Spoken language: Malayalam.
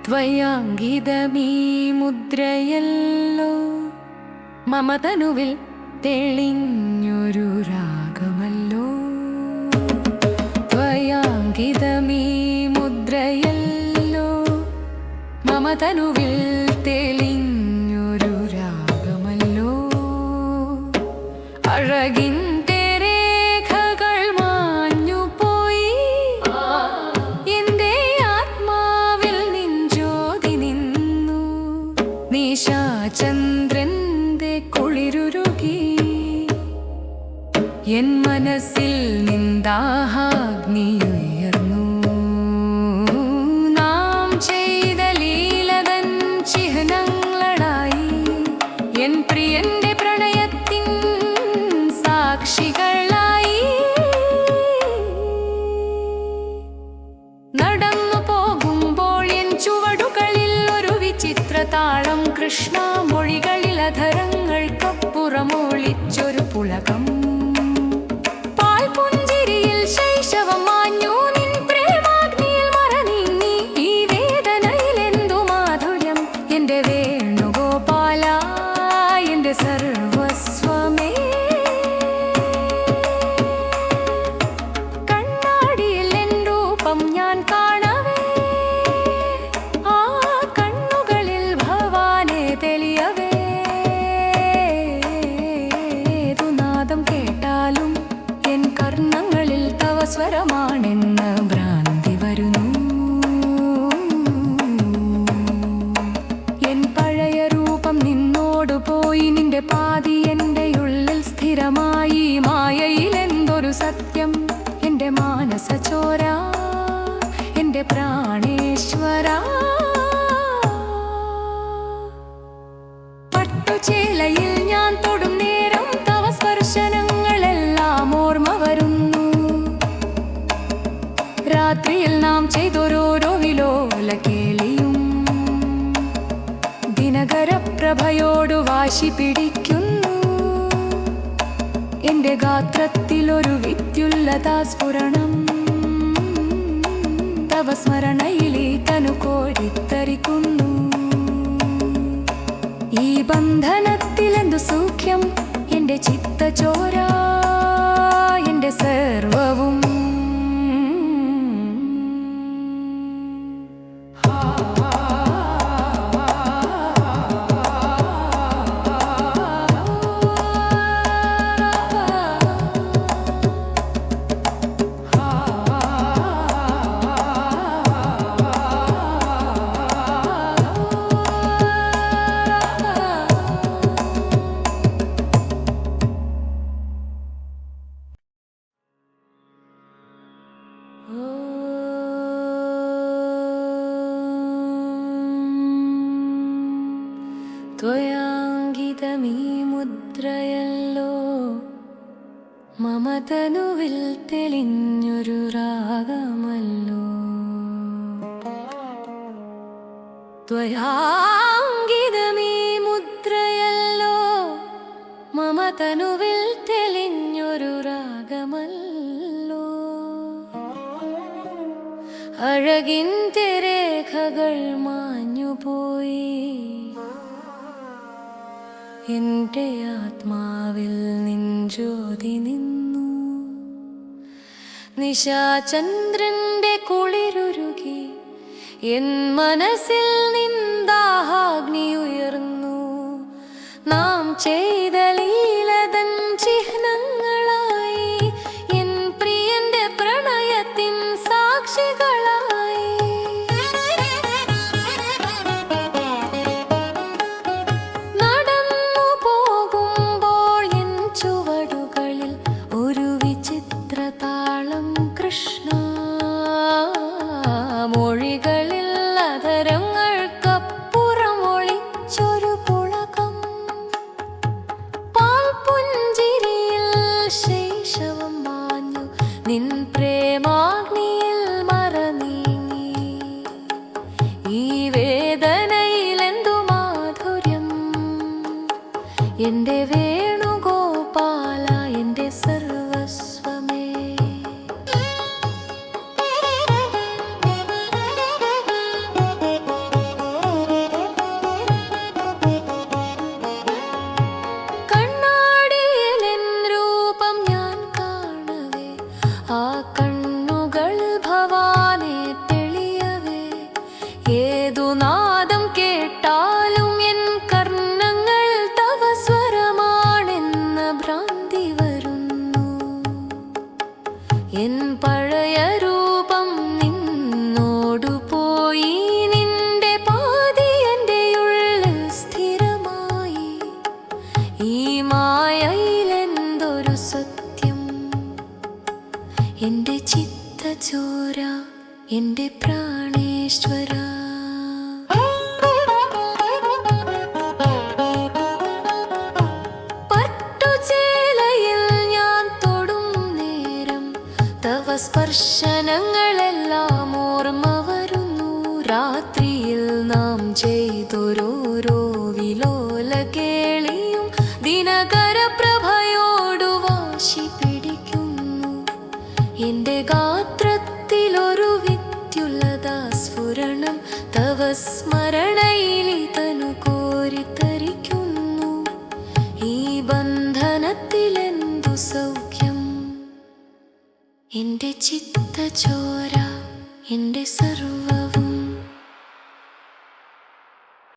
ത്വയാങ്കിതമീ മുദ്രയല്ലോ മമ തനുവിൽ തെളിഞ്ഞൊരു രാഗമല്ലോ. ത്വയാങ്കിതമീ മുദ്രയല്ലോ മമ തനുവിൽ തെളിഞ്ഞൊരു രാഗമല്ലോ. അഴകിൻ ചന്ദ്രന്റെ കുളിരുരുകി എൻ മനസ്സിൽ നിന്ദാഹാഗ്നിയുയർന്നു. നാം ചെയ്ത ലീലതൻ ചിഹ്നങ്ങളായി എൻ പ്രിയന്റെ പ്രണയത്തിൻ സാക്ഷികളായി. നടന്നു പോകുമ്പോൾ എൻ ചുവടുകളിൽ ഒരു വിചിത്രതാളം. കൃഷ്ണ മൊഴികളിൽ അധരങ്ങൾക്കപ്പുറമൊളിച്ചൊരു പുളകം. പാൽപുഞ്ചിരിയിൽ ശൈശവം മാഞ്ഞു, നിൻ പ്രേമാഗ്നിയിൽ മറനീങ്ങി. ഈ വേദനയിൽ എന്തു മാധുര്യം എന്റെ വേണുഗോപാല, എന്റെ സർവസ്വമേ. കണ്ണാടിയിൽ എൻ രൂപം ഞാൻ കാണവേ, ആ കണ്ണുകളിൽ ഭവാനെ തെളിയവേ. ഏതു നാദം കേട്ടാലും എൻ കർണങ്ങളിൽ തവ സ്വരമാണെന്ന് ഭ്രാന്തി വരുന്നു. എൻ പഴയ രൂപം നിന്നോടു പോയി, നിന്റെ പാതി എന്റെ ഉള്ളിൽ സ്ഥിരമായി. മായയിൽ എന്തൊരു സത്യം എന്റെ മാനസചോര, എന്റെ പ്രാണേശ്വര. പട്ടുചേലയിൽ ഞാൻ തൊടും നേരം തവ സ്പർശനങ്ങളെല്ലാം ഓർമ്മ വരുന്നു. രാത്രിയിൽ നാം ചെയ്തൊരോരോ വിലോല കേളിയും ദിനകരപ്രഭയോടു വാശി പിടിക്കുന്നു. എന്റെ ഗാത്രത്തിലൊരു വിദ്യുല്ലതാ സ്ഫുരണം. തവ സ്മരണയിലീ തനു കോരിത്തരിക്കുന്നു. ഈ ബന്ധനത്തിലെന്തു സൂഖ്യം എന്റെ ചിത്തചോര, എന്റെ സർവവും. ത്വയാങ്കിതമീ മുദ്രയല്ലോ മമ തനുവിൽ തെളിഞ്ഞൊരു രാഗമല്ലോ. ത്വയാങ്കിതമീ മുദ്രയല്ലോ മമ തനുവിൽ തെളിഞ്ഞൊരു രാഗമല്ലോ. അഴകിൻ്റെ രേഖകൾ മാഞ്ഞുപോയി, എന്റെ ആത്മാവിൽ നിൻ ജ്യോതി നിന്നു. നിശാചന്ദ്രന്റെ കുളിരുരുകി എൻ മനസ്സിൽ നിന്ദാഹാഗ്നിയുയർന്നു. നാം ചെയ്ത ലീലതൻ ചിഹ്നങ്ങളായി എൻ പ്രിയന്റെ പ്രണയത്തിൻ സാക്ഷികളായി. നടന്നു പോകുമ്പോൾ എൻ ചുവടുകളിൽ ഒരു വിചിത്രതാളം. കൃഷ്ണ മൊഴികളിൽ അധരങ്ങൾക്കപ്പുറമൊളിച്ചൊരു പുളകം. പാൽപുഞ്ചിരിയിൽ ശൈശവം മാഞ്ഞു, നിൻ പ്രേമാഗ്നിയിൽ മറനീങ്ങി. ഈ വേദനയിൽ എന്തു മാധുര്യം, എന്റെ വേണുഗോപാല, എന്റെ സർവസ്വമേ. ആ കണ്ണുകൾ ഭവാനെ തെളിയവേ, ഏതു നാദം കേട്ടാലും എൻ കർണങ്ങൾ തവ സ്വരമാണെന്ന ഭ്രാന്തി വരുന്നു. എൻ പഴയ രൂപം നിന്നോടു പോയി, നിന്റെ പാതി എൻ്റെ ഉള്ളിൽ സ്ഥിരമായി. ഈ മായയിലെന്തൊരു സത്യം, എന്റെ ചിത്തചോര, എന്റെ പ്രാണേശ്വര. പട്ടുചേലയിൽ ഞാൻ തൊടും നേരം തവ സ്പർശനങ്ങളെല്ലാം ഓർമ്മ വരുന്നു. രാത്രിയിൽ നാം ചെയ്തൊരോരോ വിലോല കേളിയും ദിനകര പ്രഭയോടു വാശി പിടിക്കുന്നു. എന്റെ ഗാത്രത്തിലൊരു വിദ്യുല്ലതാ സ്ഫുരണം, തവ സ്മരണയിലിതനു കോരിത്തരിക്കുന്നു. ഈ ബന്ധനത്തിലെന്തു സൗഖ്യം, എന്റെ ചിത്തചോര, എന്റെ